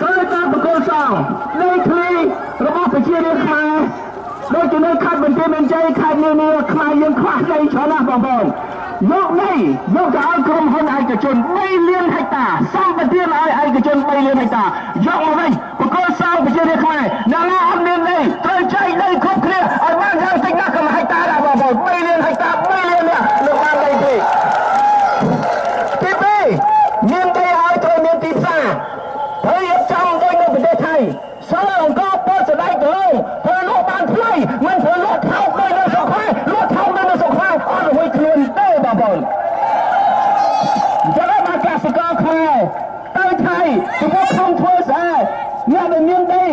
ត្រូវតាមបកគលសងនៃឃ្លីរបស់ប្រជារាស្ត្រខ្មែរដូចជានៅខេត្តបន្ទាយមានជ័យខេត្តនានាខ្មែរយើងខ្វះដីច្រើនណាស់បងប្អូនយកដីយកទៅឲ្យក្រុមហ៊ុនឯកជន3លានហិកតាសម្បទានឲ្យឯកជន3លានហិកតាយកមកវិញបកគលសងប្រជារាស្ត្រខ្មែរអ្នកណាអត់មានដីត្រូវចែកដីគ្រប់គ្នាឲ្យបានយ៉ាងតិចណាស់commeហិកតាដែរបងប្អូន3លានហិកតា3លាននេះលោកបានដីទេទី2មានដីឲ្យត្រូវមានទីផ្សារហើយរៀបចំដូចនៅប្រទេសថៃសិលអង្គពោតស្ដែកទៅធ្វើលក់បានថ្លៃមិនធ្វើលក់ថោកដូចនៅស្រុកខ្មែរលក់ថោកដូចនៅស្រុកខ្មែរអត់រួចខ្លួនទេបងប្អូនចាំមកកសិករខ្មែរទៅថៃជាមួយខំធ្វើស្អែអ្នកដែលមានដី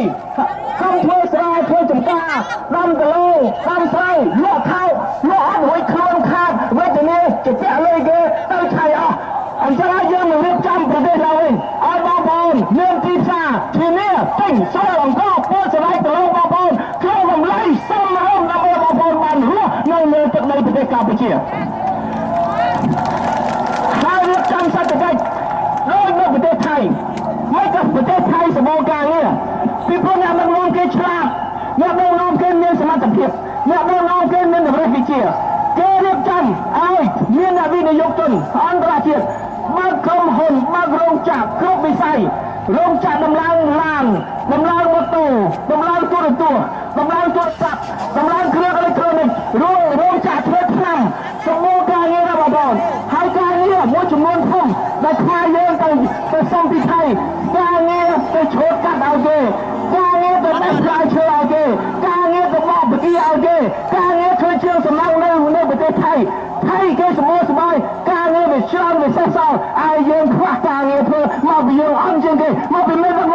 ខំធ្វើស្រែធ្វើចម្ការដាំដលងដាំស្រូវលក់ថោកលក់អត់រួចខ្លួនខាតវេទនាជាពាក់លុយគេទៅថៃអស់អញ្ចឹងយើងនឹងរៀបចំប្រទេសเราវិញឲ្យបងប្អូនមានទីផ្សារធានាទិញសិលអង្គពោតស្ដែកទៅបងប្អូនក្នុងតម្លៃសមរម្យដើម្បីបងប្អូនបានរស់នៅលើទឹកដីប្រទេសកម្ពុជាហើយរៀបចំសេដ្ឋកិច្ចដូចនៅប្រទេសថៃមិនក៏ប្រទេសថៃសម្បូរការងារពីព្រោះអ្នកដឹកនាំគេឆ្លាតអ្នកដឹកនាំគេមានសមត្ថភាពអ្នកដឹកនាំគេមានតម្រិះវិជ្ជាគេរៀបចំឲ្យមានអ្នកវិនិយោគទុនអន្តរជាតិបើកក្រុមហ៊ុនបើករោងចក្រគ្រប់វិស័យរោងចក្រដំឡើងឡានដំឡើងម៉ូតូដំឡើងទូរទស្សន៍ដំឡើងទូរស័ព្ទដំឡើងគ្រឿងអេឡិចត្រូនិករោងចក្រធ្វើថ្នាំសម្បូរការងារណាបងប្អូនហើយការងារមួយចំនួនធំដែលខ្មែរយើងទៅសុំពីថៃការងារទៅឈោតកាត់ឲ្យគេការងារទៅបេះផ្លែឈើឲ្យគេការងារទៅបោកបកាឲ្យគេការងារធ្វើជាងសំណង់នៅប្រទេសថៃគេសម្បូរសបាយការងារវាច្រើនវាសេះសល់ឲ្យយើងខ្វះការងារធ្វើមកពីយើងអន់ជាងគេមកពីមានដឹក